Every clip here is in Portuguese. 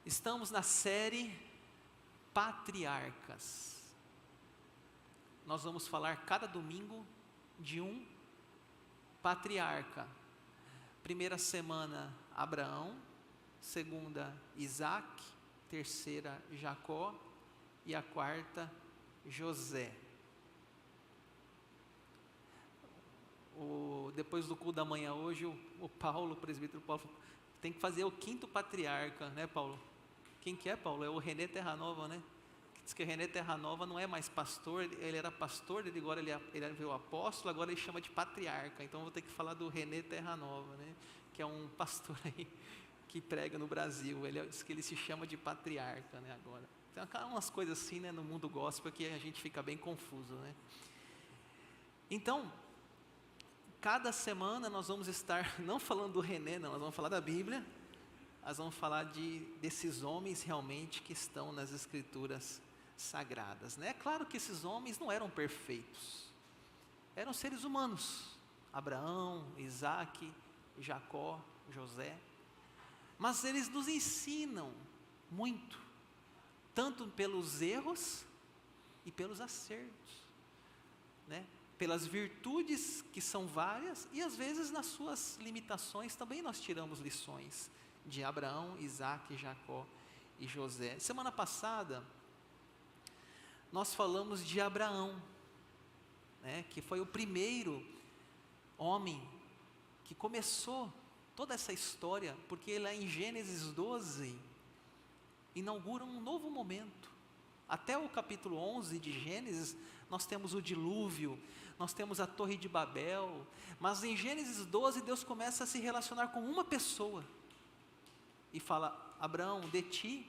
Estamos na série Patriarcas. Nós vamos falar cada domingo de um patriarca. Primeira semana, Abraão. Segunda, Isaac. Terceira, Jacó. E a quarta, José. Depois do culto da manhã hoje, o Paulo, o presbítero Paulo, tem que fazer o quinto patriarca, né, Paulo? Quem que é, Paulo? É o René Terranova, né? Diz que o René Terranova não é mais pastor, ele era pastor, agora ele veio apóstolo, agora ele chama de patriarca. Então vou ter que falar do René Terranova, né? Que é um pastor aí que prega no Brasil. Diz que ele se chama de patriarca, né, agora. Tem umas coisas assim, né, no mundo gospel que a gente fica bem confuso, né? Então, cada semana nós vamos estar, não falando do René, não, nós vamos falar da Bíblia, nós vamos falar desses homens realmente que estão nas Escrituras Sagradas, né? É claro que esses homens não eram perfeitos, eram seres humanos, Abraão, Isaac, Jacó, José, mas eles nos ensinam muito, tanto pelos erros e pelos acertos, né? Pelas virtudes que são várias e às vezes nas suas limitações também nós tiramos lições de Abraão, Isaac, Jacó e José. Semana passada nós falamos de Abraão, né, que foi o primeiro homem que começou toda essa história, porque lá em Gênesis 12 inaugura um novo momento. Até o capítulo 11 de Gênesis, nós temos o dilúvio, nós temos a Torre de Babel, mas em Gênesis 12, Deus começa a se relacionar com uma pessoa, e fala: Abraão, de ti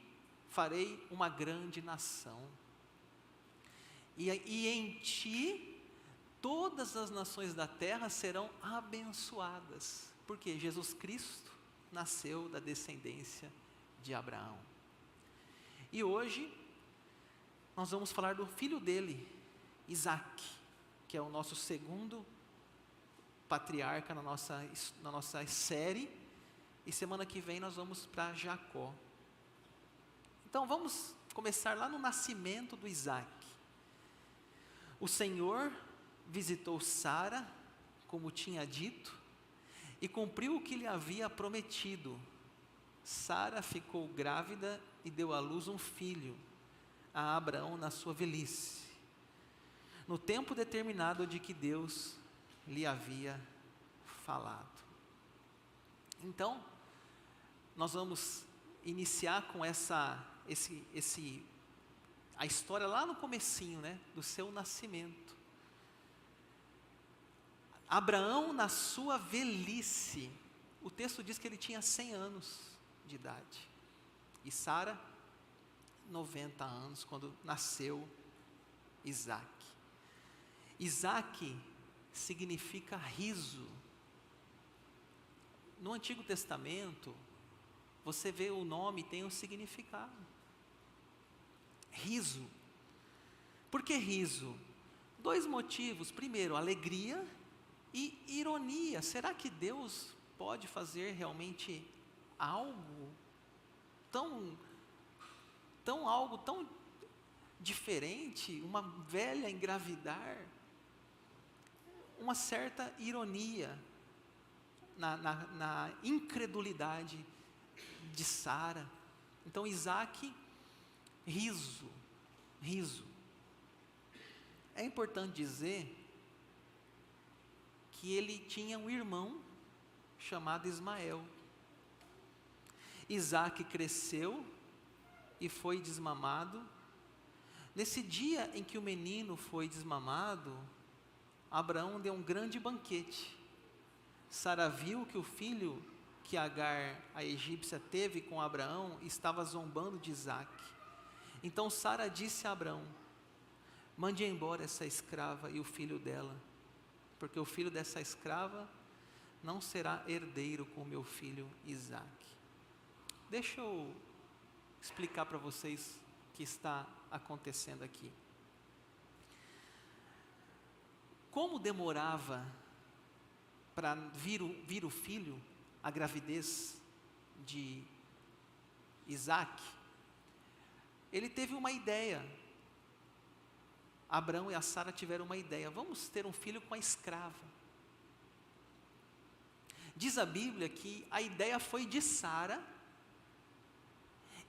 farei uma grande nação, e em ti todas as nações da terra serão abençoadas, porque Jesus Cristo nasceu da descendência de Abraão. E hoje, nós vamos falar do filho dele, Isaac, que é o nosso segundo patriarca na nossa série, e semana que vem nós vamos para Jacó. Então vamos começar lá no nascimento do Isaac. O Senhor visitou Sara, como tinha dito, e cumpriu o que lhe havia prometido. Sara ficou grávida e deu à luz um filho a Abraão na sua velhice, no tempo determinado de que Deus lhe havia falado. Então, nós vamos iniciar com a história lá no comecinho, né, do seu nascimento. Abraão na sua velhice, o texto diz que ele tinha 100 anos de idade, e Sara 90 anos, quando nasceu Isaac. Isaac significa riso. No Antigo Testamento, você vê o nome, tem um significado. Riso. Por que riso? 2 motivos. Primeiro, alegria e ironia. Será que Deus pode fazer realmente algo tão diferente, uma velha engravidar? Uma certa ironia na incredulidade de Sara. Então Isaac, riso. É importante dizer que ele tinha um irmão chamado Ismael. Isaac cresceu e foi desmamado. Nesse dia em que o menino foi desmamado, Abraão deu um grande banquete. Sara viu que o filho que Agar, a egípcia, teve com Abraão estava zombando de Isaac. Então Sara disse a Abraão: mande embora essa escrava e o filho dela, porque o filho dessa escrava não será herdeiro com meu filho Isaac. Deixa eu explicar para vocês o que está acontecendo aqui. Como demorava para vir o filho, a gravidez de Isaac, ele teve uma ideia. Abraão e a Sara tiveram uma ideia: vamos ter um filho com a escrava. Diz a Bíblia que a ideia foi de Sara,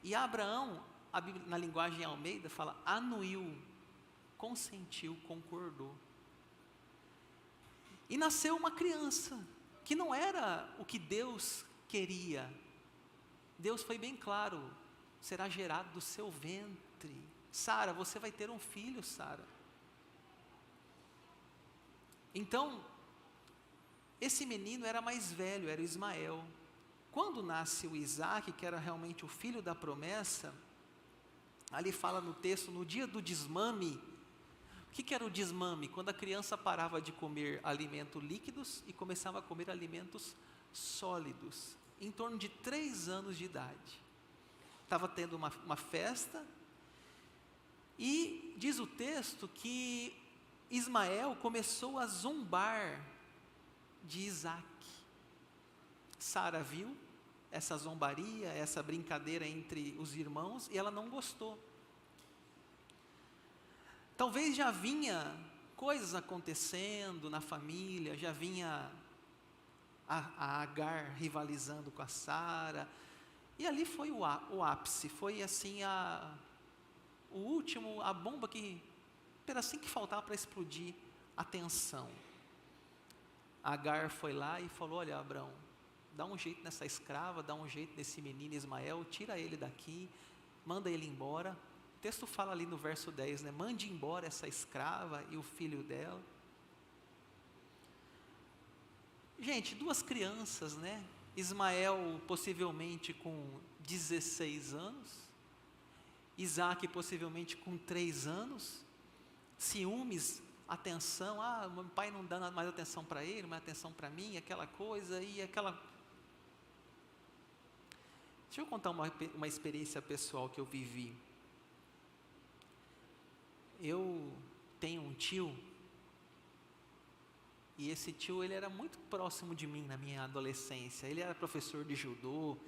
e Abraão, a Bíblia, na linguagem Almeida, fala anuiu, consentiu, concordou. E nasceu uma criança, que não era o que Deus queria. Deus foi bem claro: será gerado do seu ventre. Sara, você vai ter um filho, Sara. Então, esse menino era mais velho, era o Ismael. Quando nasce o Isaac, que era realmente o filho da promessa, ali fala no texto, no dia do desmame. O que era o desmame? Quando a criança parava de comer alimentos líquidos e começava a comer alimentos sólidos, em torno de 3 anos de idade. Estava tendo uma festa, e diz o texto que Ismael começou a zombar de Isaac. Sara viu essa zombaria, essa brincadeira entre os irmãos, e ela não gostou. Talvez já vinha coisas acontecendo na família, já vinha a Agar rivalizando com a Sara, e ali foi o ápice, foi assim o último, a bomba que, pedacinho que faltava para explodir a tensão. Agar foi lá e falou: olha, Abraão, dá um jeito nessa escrava, dá um jeito nesse menino Ismael, tira ele daqui, manda ele embora. O texto fala ali no verso 10, né? Mande embora essa escrava e o filho dela. Gente, 2 crianças, né? Ismael possivelmente com 16 anos, Isaac possivelmente com 3 anos, ciúmes, atenção, meu pai não dá mais atenção para ele, mais atenção para mim, aquela coisa, e aquela... Deixa eu contar uma experiência pessoal que eu vivi. Eu tenho um tio, e esse tio, ele era muito próximo de mim na minha adolescência. Ele era professor de judô,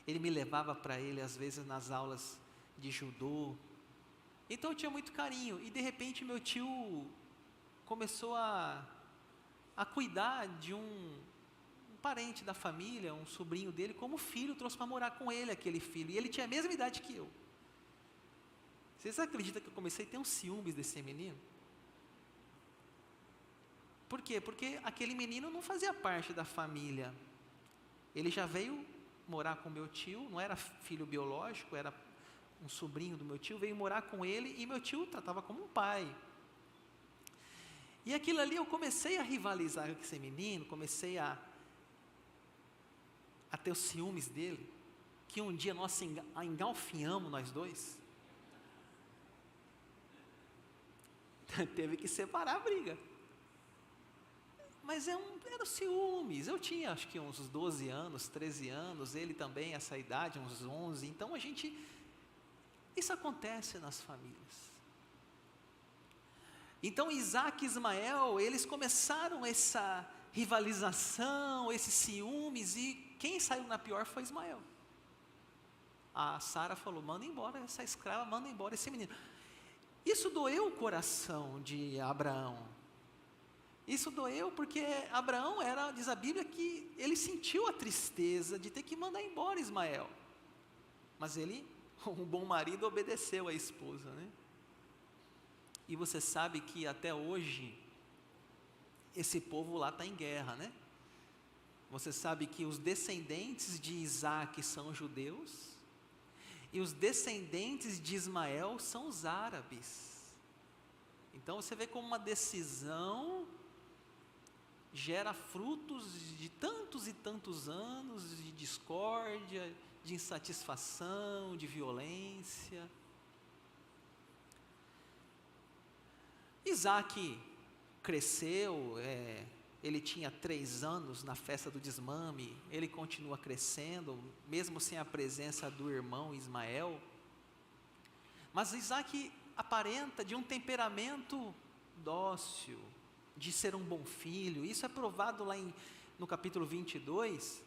ele me levava para ele às vezes nas aulas de judô, então eu tinha muito carinho. E de repente meu tio começou a cuidar de um parente da família, um sobrinho dele, como filho, trouxe para morar com ele aquele filho, e ele tinha a mesma idade que eu. Vocês acreditam que eu comecei a ter uns ciúmes desse menino? Por quê? Porque aquele menino não fazia parte da família. Ele já veio morar com meu tio, não era filho biológico, era um sobrinho do meu tio, veio morar com ele, e meu tio o tratava como um pai. E aquilo ali, eu comecei a rivalizar com esse menino, comecei a ter os ciúmes dele, que um dia nós engalfinhamos nós dois. Teve que separar a briga. Mas era ciúmes. Eu tinha acho que uns 12 anos, 13 anos, ele também essa idade, uns 11. Então isso acontece nas famílias. Então Isaac e Ismael, eles começaram essa rivalização, esses ciúmes, e quem saiu na pior foi Ismael. A Sara falou: manda embora essa escrava, manda embora esse menino. Isso doeu o coração de Abraão. Isso doeu porque Abraão diz a Bíblia que ele sentiu a tristeza de ter que mandar embora Ismael. Mas ele, um bom marido, obedeceu a esposa, né? E você sabe que até hoje, esse povo lá está em guerra, né? Você sabe que os descendentes de Isaac são judeus, e os descendentes de Ismael são os árabes. Então você vê como uma decisão gera frutos de tantos e tantos anos de discórdia, de insatisfação, de violência. Isaac cresceu, ele tinha 3 anos na festa do desmame, ele continua crescendo, mesmo sem a presença do irmão Ismael. Mas Isaac aparenta de um temperamento dócil, de ser um bom filho. Isso é provado lá no capítulo 22,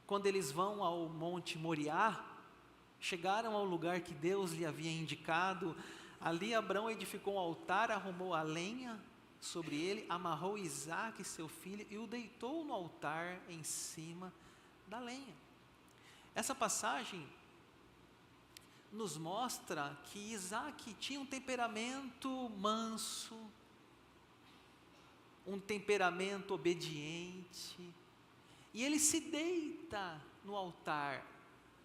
quando eles vão ao Monte Moriá, chegaram ao lugar que Deus lhe havia indicado. Ali Abraão edificou um altar, arrumou a lenha sobre ele, amarrou Isaque, seu filho, e o deitou no altar em cima da lenha. Essa passagem nos mostra que Isaque tinha um temperamento manso, um temperamento obediente, e ele se deita no altar.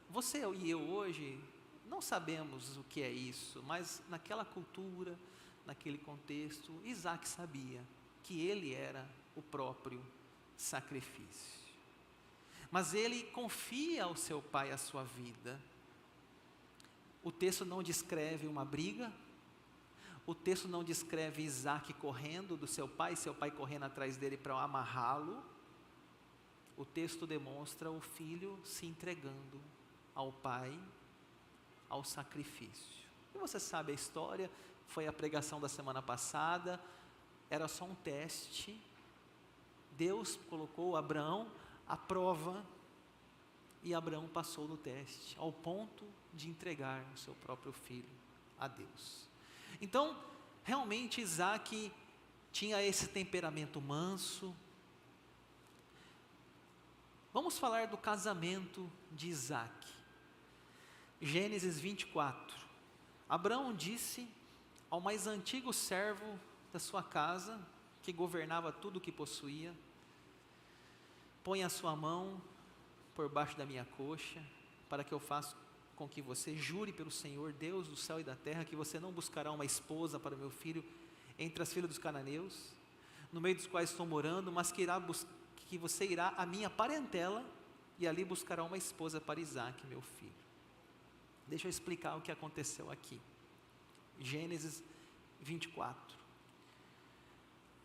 Você e eu hoje não sabemos o que é isso, mas naquela cultura, naquele contexto, Isaque sabia que ele era o próprio sacrifício. Mas ele confia ao seu pai a sua vida. O texto não descreve uma briga, o texto não descreve Isaque correndo do seu pai correndo atrás dele para amarrá-lo. O texto demonstra o filho se entregando ao pai, ao sacrifício. E você sabe a história, foi a pregação da semana passada, era só um teste. Deus colocou Abraão à prova, e Abraão passou no teste, ao ponto de entregar o seu próprio filho a Deus. Então, realmente Isaque tinha esse temperamento manso. Vamos falar do casamento de Isaque. Gênesis 24. Abraão disse ao mais antigo servo da sua casa, que governava tudo o que possuía: põe a sua mão por baixo da minha coxa, para que eu faça com que você jure pelo Senhor, Deus do céu e da terra, que você não buscará uma esposa para o meu filho entre as filhas dos cananeus, no meio dos quais estou morando, mas que você irá à minha parentela, e ali buscará uma esposa para Isaque, meu filho. Deixa eu explicar o que aconteceu aqui. Gênesis 24.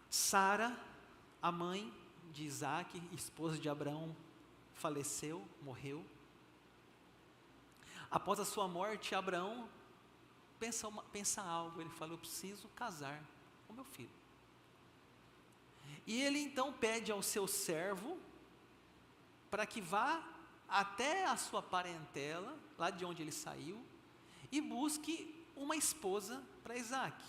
Sara, a mãe de Isaque, esposa de Abraão, faleceu, morreu. Após a sua morte, Abraão pensa algo. Ele falou: eu preciso casar com meu filho. E ele então pede ao seu servo para que vá até a sua parentela, lá de onde ele saiu, e busque uma esposa para Isaque.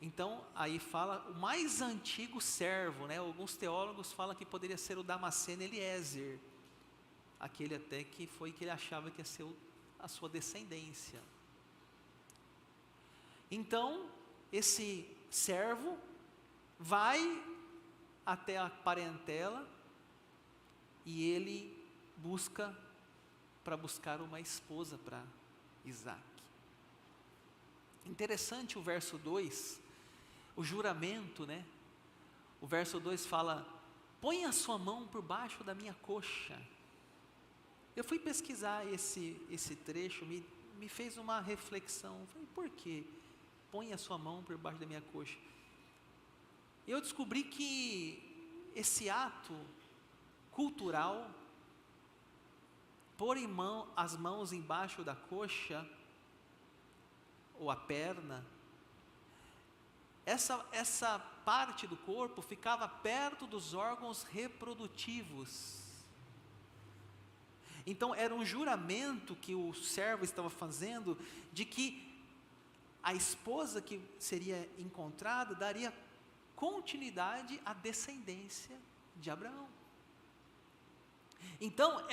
Então, aí fala o mais antigo servo, né? Alguns teólogos falam que poderia ser o Damasceno Eliezer, aquele até que ele achava que ia ser a sua descendência. Então, esse servo vai até a parentela e ele buscar uma esposa para Isaque. Interessante o verso 2, o juramento, né? O verso 2 fala: põe a sua mão por baixo da minha coxa. Eu fui pesquisar esse trecho, me fez uma reflexão. Falei: por quê? Põe a sua mão por baixo da minha coxa. Eu descobri que esse ato cultural, pôr as mãos embaixo da coxa ou a perna, essa parte do corpo ficava perto dos órgãos reprodutivos. Então era um juramento que o servo estava fazendo, de que a esposa que seria encontrada daria continuidade à descendência de Abraão. Então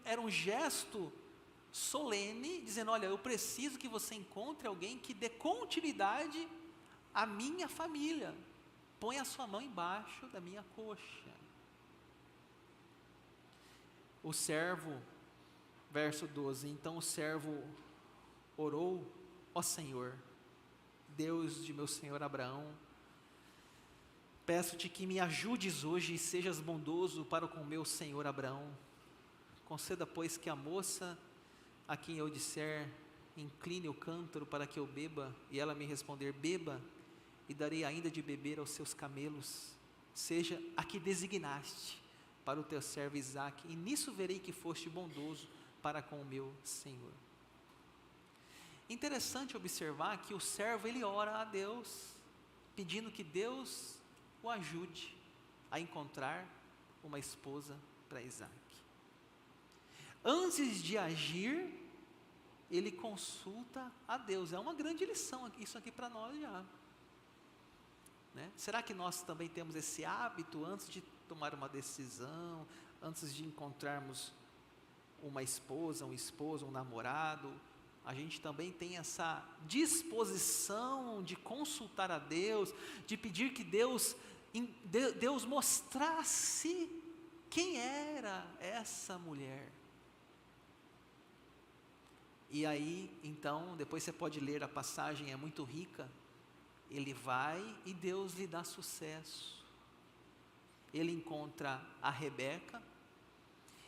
era um gesto solene, dizendo: olha, eu preciso que você encontre alguém que dê continuidade à minha família. Põe a sua mão embaixo da minha coxa. O servo, verso 12, então o servo orou: ó Senhor, Deus de meu senhor Abraão, peço-te que me ajudes hoje e sejas bondoso para com meu senhor Abraão. Conceda, pois, que a moça a quem eu disser: incline o cântaro para que eu beba, e ela me responder: beba, e darei ainda de beber aos seus camelos, seja a que designaste para o teu servo Isaque, e nisso verei que foste bondoso para com o meu Senhor. Interessante observar que o servo, ele ora a Deus, pedindo que Deus o ajude a encontrar uma esposa para Isaque. antes de agir, ele consulta a Deus. É uma grande lição isso aqui para nós já. Né? Será que nós também temos esse hábito, antes de tomar uma decisão, antes de encontrarmos uma esposa, um esposo, um namorado, a gente também tem essa disposição de consultar a Deus, de pedir que Deus mostrasse quem era essa mulher? E aí, então, depois você pode ler a passagem, é muito rica. Ele vai e Deus lhe dá sucesso. Ele encontra a Rebeca,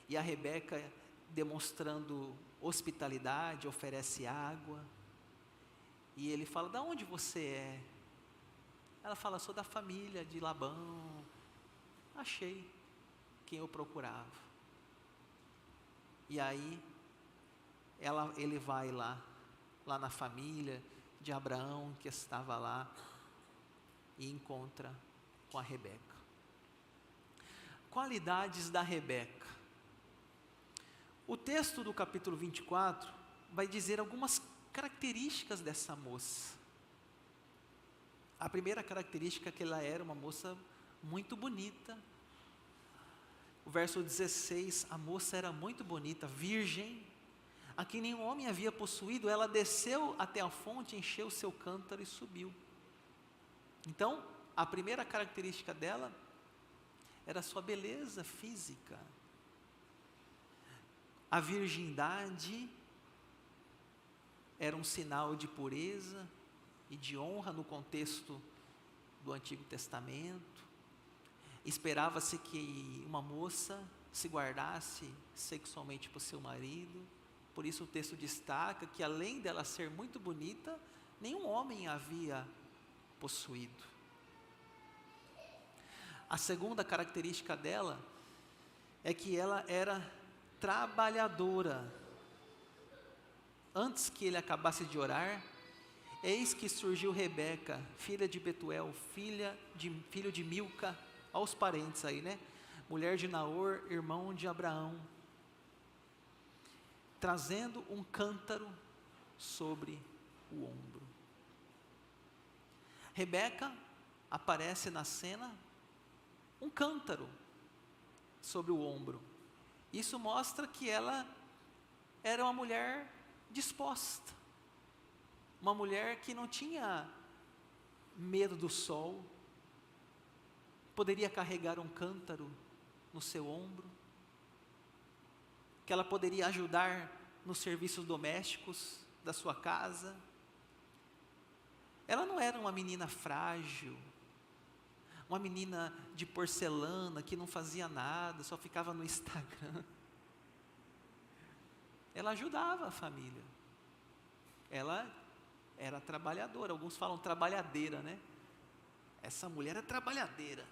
e a Rebeca, demonstrando hospitalidade, oferece água. E ele fala: "Da onde você é?" Ela fala: "Sou da família de Labão. Achei quem eu procurava." E aí, ele vai lá na família de Abraão, que estava lá, e encontra com a Rebeca. Qualidades da Rebeca. O texto do capítulo 24 vai dizer algumas características dessa moça. A primeira característica é que ela era uma moça muito bonita. O verso 16, a moça era muito bonita, virgem, a quem nenhum homem havia possuído. Ela desceu até a fonte, encheu o seu cântaro e subiu. Então, a primeira característica dela era a sua beleza física. A virgindade era um sinal de pureza e de honra no contexto do Antigo Testamento. Esperava-se que uma moça se guardasse sexualmente para o seu marido. Por isso o texto destaca que, além dela ser muito bonita, nenhum homem a havia possuído. A segunda característica dela é que ela era trabalhadora. Antes que ele acabasse de orar, eis que surgiu Rebeca, filha de Betuel, filho de Milca, aos parentes aí, né? Mulher de Naor, irmão de Abraão, trazendo um cântaro sobre o ombro. Rebeca aparece na cena, um cântaro sobre o ombro. Isso mostra que ela era uma mulher disposta, uma mulher que não tinha medo do sol, poderia carregar um cântaro no seu ombro, que ela poderia ajudar nos serviços domésticos da sua casa. Ela não era uma menina frágil, uma menina de porcelana que não fazia nada, só ficava no Instagram. Ela ajudava a família. Ela era trabalhadora. Alguns falam trabalhadeira, né? Essa mulher é trabalhadeira.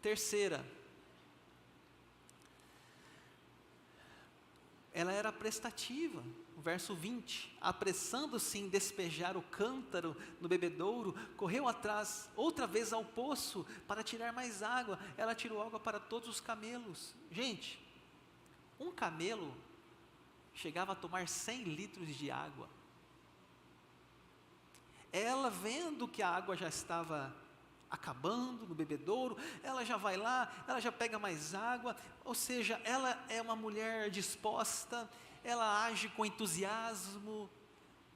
Terceira, ela era prestativa. O verso 20, apressando-se em despejar o cântaro no bebedouro, correu atrás outra vez ao poço para tirar mais água. Ela tirou água para todos os camelos. Gente, um camelo chegava a tomar 100 litros de água. Ela, vendo que a água já estava acabando no bebedouro, ela já vai lá, ela já pega mais água. Ou seja, ela é uma mulher disposta, ela age com entusiasmo,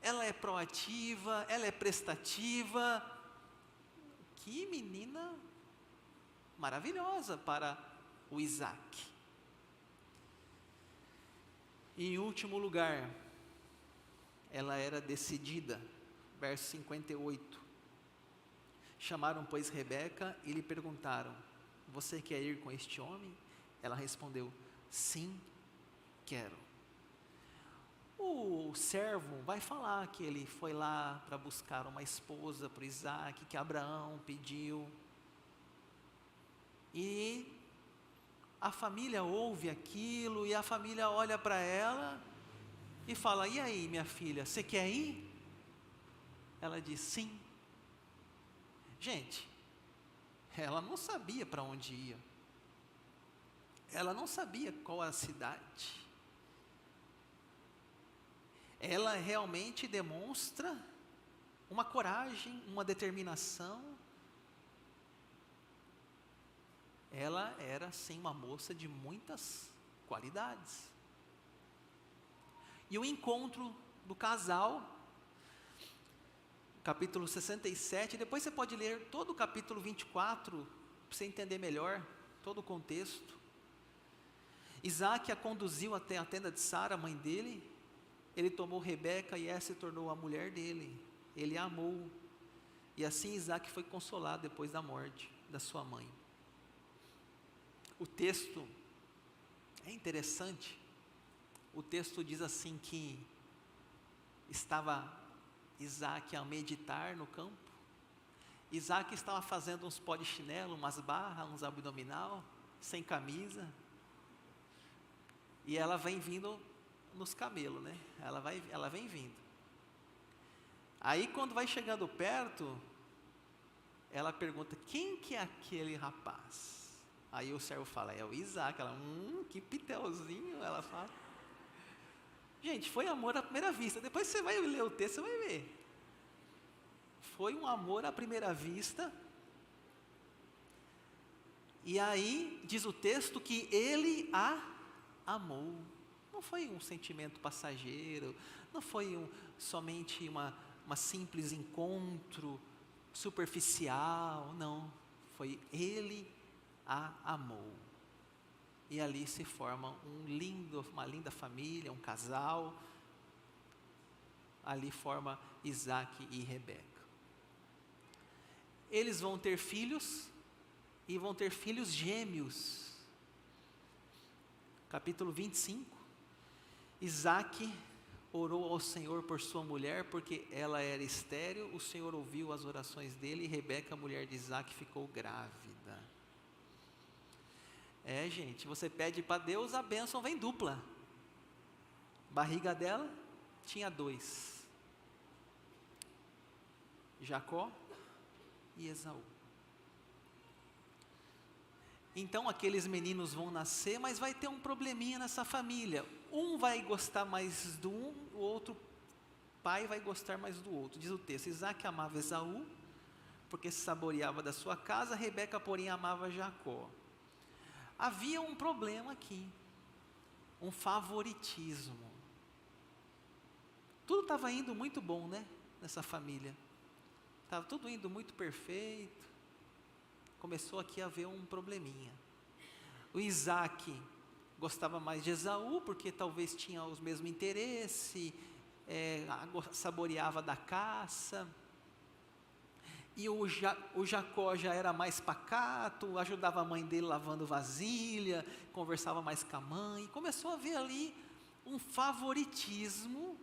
ela é proativa, ela é prestativa. Que menina maravilhosa para o Isaac. E em último lugar, ela era decidida. Verso 58. Chamaram, pois, Rebeca e lhe perguntaram: você quer ir com este homem? Ela respondeu: sim, quero. O servo vai falar que ele foi lá para buscar uma esposa para Isaac, que Abraão pediu. E a família ouve aquilo, e a família olha para ela e fala: e aí, minha filha, você quer ir? Ela diz: sim. Gente, ela não sabia para onde ia. ela não sabia qual a cidade. Ela realmente demonstra uma coragem, uma determinação. Ela era, sim, uma moça de muitas qualidades. E o encontro do casal, capítulo 67, depois você pode ler todo o capítulo 24, para você entender melhor todo o contexto. Isaac a conduziu até a tenda de Sara, mãe dele. Ele tomou Rebeca e essa se tornou a mulher dele. Ele a amou. E assim Isaac foi consolado depois da morte da sua mãe. O texto é interessante. O texto diz assim que estava Isaac a meditar no campo. Isaac estava fazendo uns pó de chinelo, umas barras, uns abdominal, sem camisa. E ela vem vindo nos camelos, né? Ela vem vindo. Aí quando vai chegando perto, ela pergunta, quem que é aquele rapaz? Aí o servo fala, é o Isaac. Ela, que pitelzinho, ela fala. Gente, foi amor à primeira vista. Depois você vai ler o texto, você vai ver. Foi um amor à primeira vista. E aí, diz o texto que ele a amou. Não foi um sentimento passageiro, não foi somente uma simples encontro superficial, não. Foi ele a amou. E ali se forma uma linda família, um casal. Ali forma Isaac e Rebeca. Eles vão ter filhos, e vão ter filhos gêmeos. Capítulo 25. Isaac orou ao Senhor por sua mulher, porque ela era estéril. O Senhor ouviu as orações dele, e Rebeca, a mulher de Isaac, ficou grávida. Gente, você pede para Deus, a bênção vem dupla. Barriga dela tinha 2. Jacó e Esaú. Então aqueles meninos vão nascer, mas vai ter um probleminha nessa família. Um vai gostar mais do o outro pai vai gostar mais do outro. Diz o texto, Isaac amava Esaú, porque se saboreava da sua casa, Rebeca, porém, amava Jacó. Havia um problema aqui, um favoritismo. Tudo estava indo muito bom, né? Nessa família. Estava tudo indo muito perfeito. Começou aqui a haver um probleminha. O Isaac gostava mais de Esaú, porque talvez tinha os mesmos interesses, saboreava da caça. E o Jacó já era mais pacato, ajudava a mãe dele lavando vasilha, conversava mais com a mãe. Começou a haver ali um favoritismo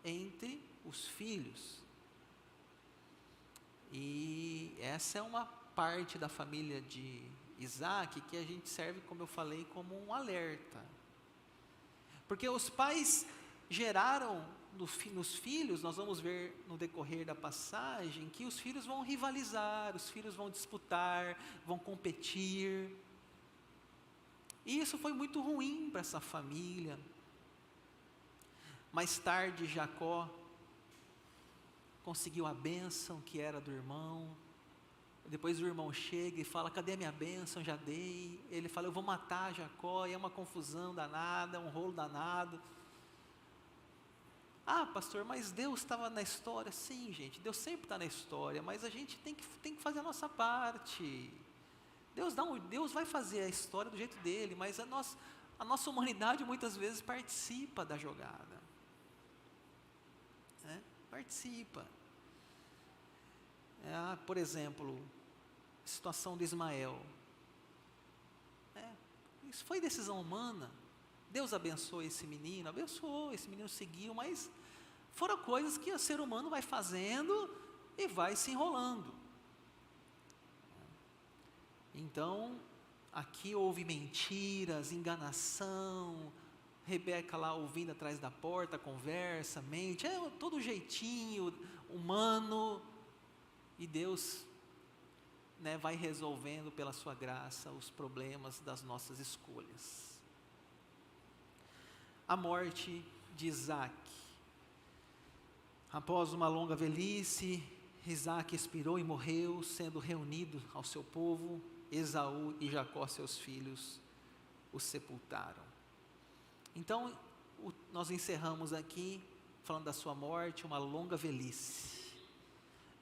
entre os filhos. E essa é uma parte da família de Isaac que a gente serve, como eu falei, como um alerta. Porque os pais geraram nos filhos, nós vamos ver no decorrer da passagem, que os filhos vão rivalizar, os filhos vão disputar, vão competir. E isso foi muito ruim para essa família. Mais tarde, Jacó conseguiu a bênção que era do irmão. Depois o irmão chega e fala, cadê a minha bênção? Já dei. Ele fala, eu vou matar Jacó. E é uma confusão danada, um rolo danado. Ah, pastor, mas Deus estava na história. Sim, gente, Deus sempre está na história, mas a gente tem que fazer a nossa parte. Deus vai fazer a história do jeito dele, mas a nossa humanidade muitas vezes participa da jogada. Participa. Por exemplo, situação de Ismael. Isso foi decisão humana. Deus abençoou esse menino, esse menino seguiu, mas foram coisas que o ser humano vai fazendo e vai se enrolando. Então, aqui houve mentiras, enganação, Rebeca lá ouvindo atrás da porta, conversa, mente, todo jeitinho humano, e Deus né, vai resolvendo pela sua graça os problemas das nossas escolhas. A morte de Isaac. Após uma longa velhice, Isaac expirou e morreu, sendo reunido ao seu povo. Esaú e Jacó, seus filhos, o sepultaram. Então, nós encerramos aqui, falando da sua morte, uma longa velhice.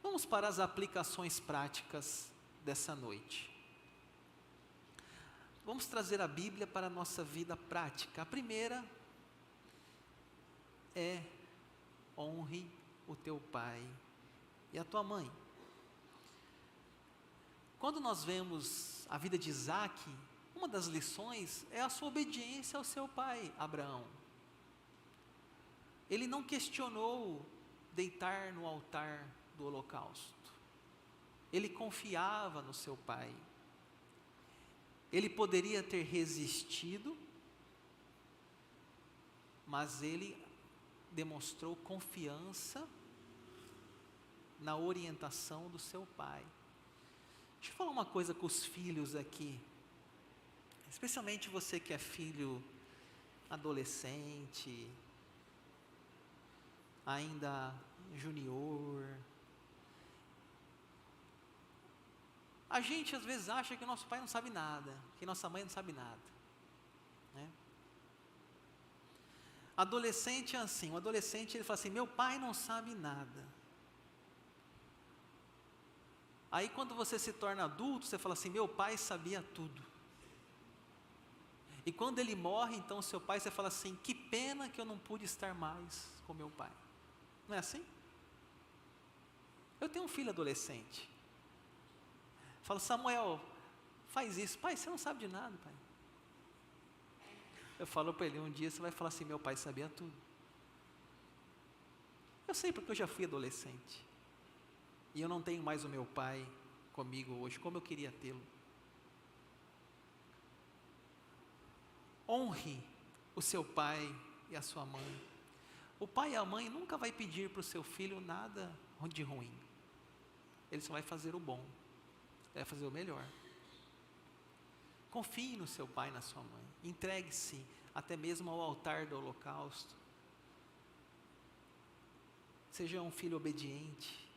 Vamos para as aplicações práticas dessa noite. Vamos trazer a Bíblia para a nossa vida prática. A primeira é: honre o teu pai e a tua mãe. Quando nós vemos a vida de Isaac, uma das lições é a sua obediência ao seu pai, Abraão. Ele não questionou deitar no altar do holocausto. Ele confiava no seu pai. Ele poderia ter resistido, mas ele demonstrou confiança na orientação do seu pai. Deixa eu falar uma coisa com os filhos aqui, especialmente você que é filho adolescente, ainda junior. A gente às vezes acha que o nosso pai não sabe nada, que nossa mãe não sabe nada, né? Adolescente é assim, um adolescente ele fala assim: meu pai não sabe nada. Aí quando você se torna adulto, você fala assim: meu pai sabia tudo. E quando ele morre, então seu pai, você fala assim: que pena que eu não pude estar mais com meu pai. Não é assim? Eu tenho um filho adolescente. Falo: Samuel, faz isso. Pai, você não sabe de nada, pai. Eu falo para ele: um dia você vai falar assim: meu pai sabia tudo. Eu sei, porque eu já fui adolescente. E eu não tenho mais o meu pai comigo hoje, como eu queria tê-lo. Honre o seu pai e a sua mãe. O pai e a mãe nunca vai pedir para o seu filho nada de ruim. Ele só vai fazer o bom. Ele vai fazer o melhor. Confie no seu pai e na sua mãe. Entregue-se até mesmo ao altar do holocausto. Seja um filho obediente.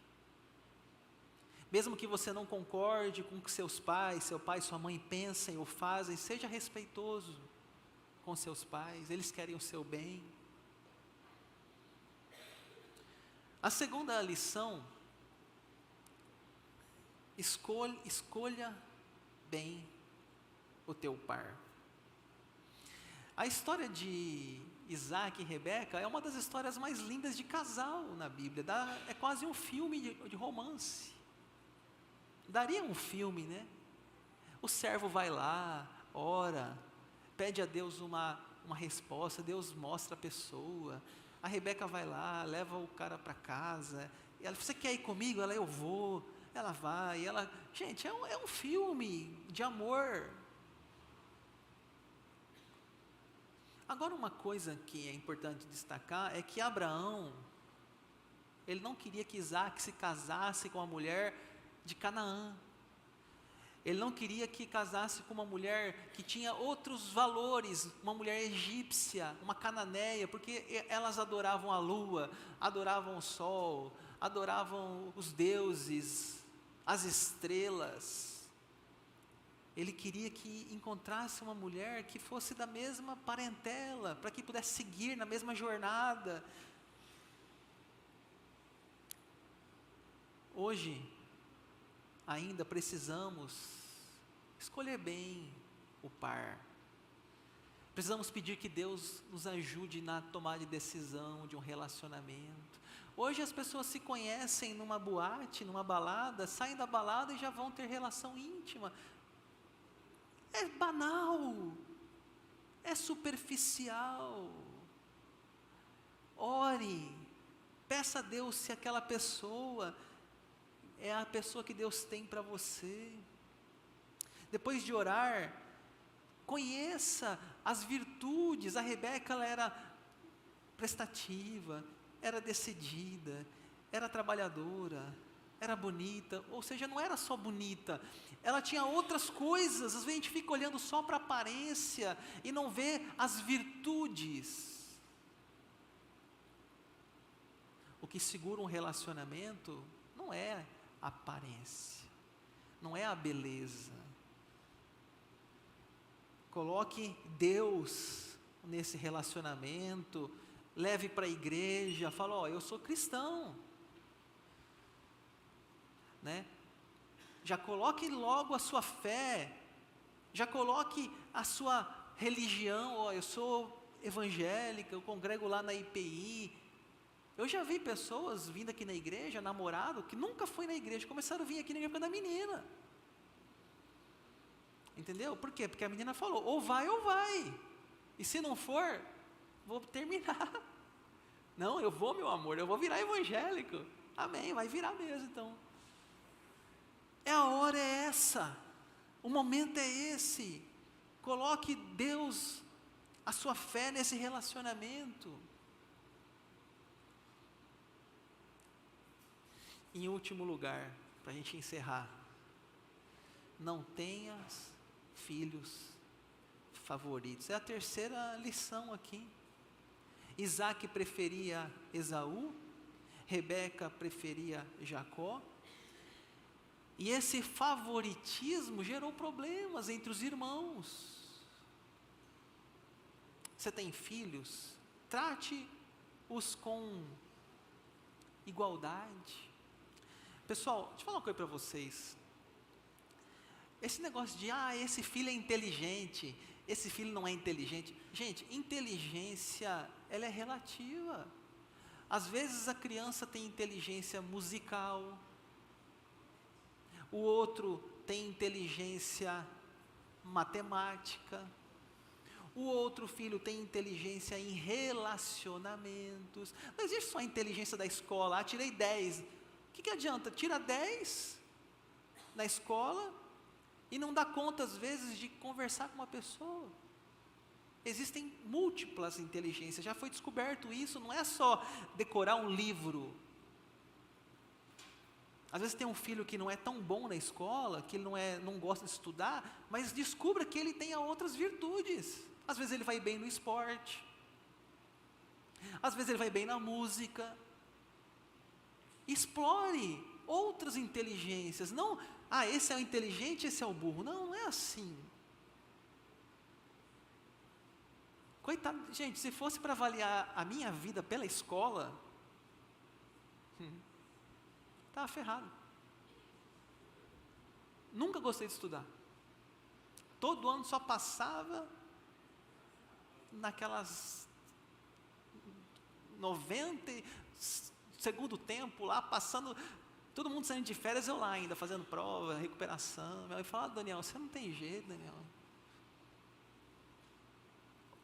Mesmo que você não concorde com o que seus pais, seu pai e sua mãe pensem ou fazem, seja respeitoso com seus pais, eles querem o seu bem. A segunda lição: escolha bem o teu par. A história de Isaac e Rebeca é uma das histórias mais lindas de casal na Bíblia. É quase um filme de romance. Daria um filme, né? O servo vai lá, ora, pede a Deus uma resposta, Deus mostra a pessoa. A Rebeca vai lá, leva o cara para casa. E ela: você quer ir comigo? Ela: eu vou. Ela vai. Gente, é um filme de amor. Agora, uma coisa que é importante destacar é que Abraão, ele não queria que Isaac se casasse com uma mulher de Canaã. Ele não queria que casasse com uma mulher que tinha outros valores, uma mulher egípcia, uma cananeia, porque elas adoravam a lua, adoravam o sol, adoravam os deuses, as estrelas. Ele queria que encontrasse uma mulher que fosse da mesma parentela, para que pudesse seguir na mesma jornada. Hoje, ainda precisamos escolher bem o par. Precisamos pedir que Deus nos ajude na tomada de decisão de um relacionamento. Hoje as pessoas se conhecem numa boate, numa balada, saem da balada e já vão ter relação íntima. É banal, é superficial. Ore, peça a Deus se aquela pessoa é a pessoa que Deus tem para você. Depois de orar, conheça as virtudes. A Rebeca, ela era prestativa, era decidida, era trabalhadora. era bonita, ou seja, não era só bonita, ela tinha outras coisas. Às vezes a gente fica olhando só para a aparência e não vê as virtudes. O que segura um relacionamento não é a aparência, não é a beleza. Coloque Deus nesse relacionamento, leve para a igreja, fala, ó, eu sou cristão, né? Já coloque logo a sua fé, já coloque a sua religião, ó, eu sou evangélica, eu congrego lá na IPI. Eu já vi pessoas vindo aqui na igreja, namorado, que nunca foi na igreja, começaram a vir aqui na igreja por causa da menina. Entendeu? Por quê? Porque a menina falou, ou vai, e se não for, vou terminar. Não, eu vou, meu amor, eu vou virar evangélico. Amém, vai virar mesmo então. A hora é essa, o momento é esse. Coloque Deus, a sua fé nesse relacionamento. Em último lugar, para a gente encerrar, não tenhas filhos favoritos. É a terceira lição aqui. Isaac preferia Esaú, Rebeca preferia Jacó, e esse favoritismo gerou problemas entre os irmãos. Você tem filhos? Trate-os com igualdade. Pessoal, deixa eu falar uma coisa para vocês. Esse negócio de, esse filho é inteligente, esse filho não é inteligente. Gente, inteligência, ela é relativa. Às vezes a criança tem inteligência musical, o outro tem inteligência matemática, o outro filho tem inteligência em relacionamentos. Não existe só a inteligência da escola, tirei 10. O que adianta? Tira 10 na escola e não dá conta, às vezes, de conversar com uma pessoa. Existem múltiplas inteligências, já foi descoberto isso, não é só decorar um livro. Às vezes tem um filho que não é tão bom na escola, que ele não gosta de estudar, mas descubra que ele tenha outras virtudes. Às vezes ele vai bem no esporte, às vezes ele vai bem na música. Explore outras inteligências, não, esse é o inteligente, esse é o burro. Não, não é assim. Coitado, gente, se fosse para avaliar a minha vida pela escola, estava ferrado. Nunca gostei de estudar. Todo ano só passava naquelas 90, segundo tempo lá, passando, todo mundo saindo de férias, eu lá ainda, fazendo prova, recuperação. Minha mãe fala, Daniel, você não tem jeito, Daniel.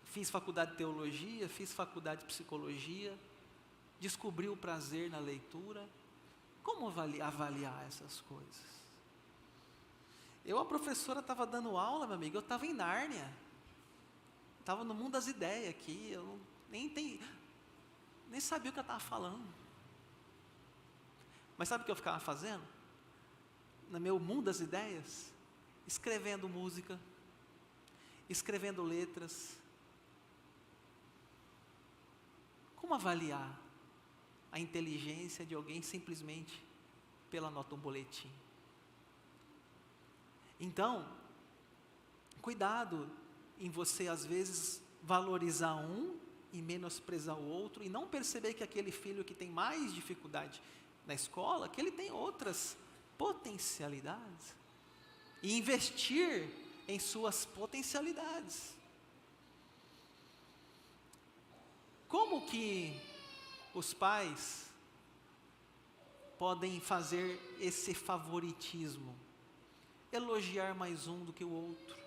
Fiz faculdade de teologia, fiz faculdade de psicologia, descobri o prazer na leitura. Como avaliar essas coisas? A professora estava dando aula, meu amigo, eu estava em Nárnia, estava no mundo das ideias aqui, eu nem sabia o que eu estava falando. Mas sabe o que eu ficava fazendo? No meu mundo das ideias, escrevendo música, escrevendo letras. Como avaliar a inteligência de alguém simplesmente pela nota do boletim? Então, cuidado em você às vezes valorizar um e menosprezar o outro, e não perceber que aquele filho que tem mais dificuldade na escola, que ele tem outras potencialidades, e investir em suas potencialidades. Como que os pais podem fazer esse favoritismo? Elogiar mais um do que o outro,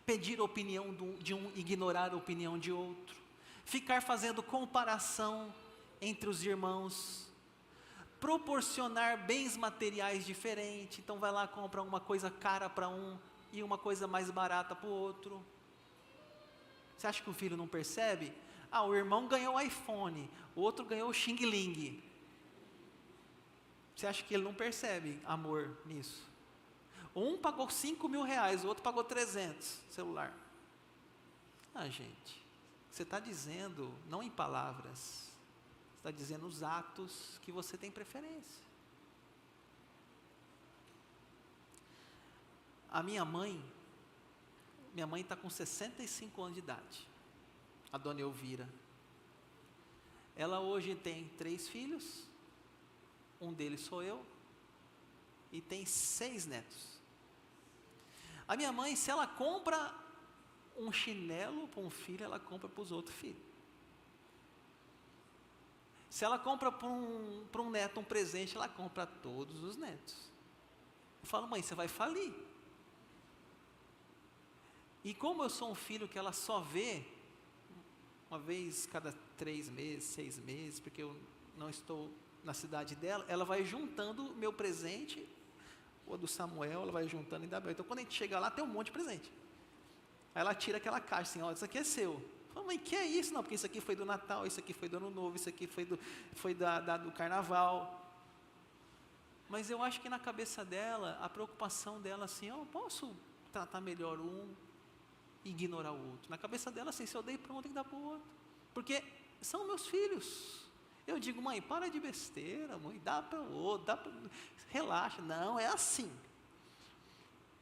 pedir a opinião de um, ignorar a opinião de outro, ficar fazendo comparação entre os irmãos, proporcionar bens materiais diferentes. Então vai lá, compra uma coisa cara para um e uma coisa mais barata para o outro. Você acha que o filho não percebe? O irmão ganhou o iPhone, o outro ganhou o Xing Ling. Você acha que ele não percebe amor nisso? Um pagou 5 mil reais, o outro pagou 300, celular. Ah, gente, você está dizendo, não em palavras, você está dizendo os atos que você tem preferência. A minha mãe está com 65 anos de idade, a dona Elvira. Ela hoje tem 3 filhos, um deles sou eu, e tem 6 netos. A minha mãe, se ela compra um chinelo para um filho, ela compra para os outros filhos. Se ela compra para um neto um presente, ela compra para todos os netos. Eu falo, mãe, você vai falir. E como eu sou um filho que ela só vê uma vez cada 3 meses, 6 meses, porque eu não estou na cidade dela, ela vai juntando o meu presente, ou do Samuel, ela vai juntando e dá bem. Então quando a gente chega lá, tem um monte de presente. Aí ela tira aquela caixa assim, ó, isso aqui é seu. Eu falo, mãe, que é isso? Não, porque isso aqui foi do Natal, isso aqui foi do Ano Novo, isso aqui foi do Carnaval. Mas eu acho que na cabeça dela, a preocupação dela assim, eu posso tratar melhor um e ignorar o outro. Na cabeça dela assim, se eu dei para um, tem que dar para o outro. Porque são meus filhos. Eu digo, mãe, para de besteira, mãe, dá para o outro, relaxa. Não, é assim.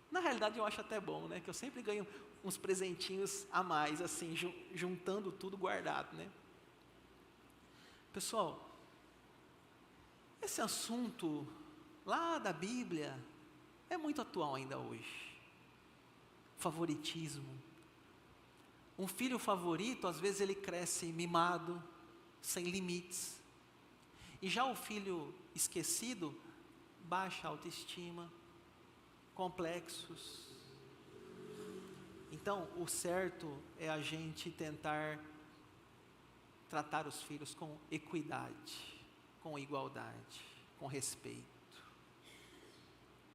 Na realidade eu acho até bom, né? Que eu sempre ganho uns presentinhos a mais, assim, juntando tudo guardado, né? Pessoal, esse assunto lá da Bíblia é muito atual ainda hoje. Favoritismo. Um filho favorito, às vezes ele cresce mimado, sem limites. E já o filho esquecido, baixa autoestima, complexos. Então, o certo é a gente tentar tratar os filhos com equidade, com igualdade, com respeito.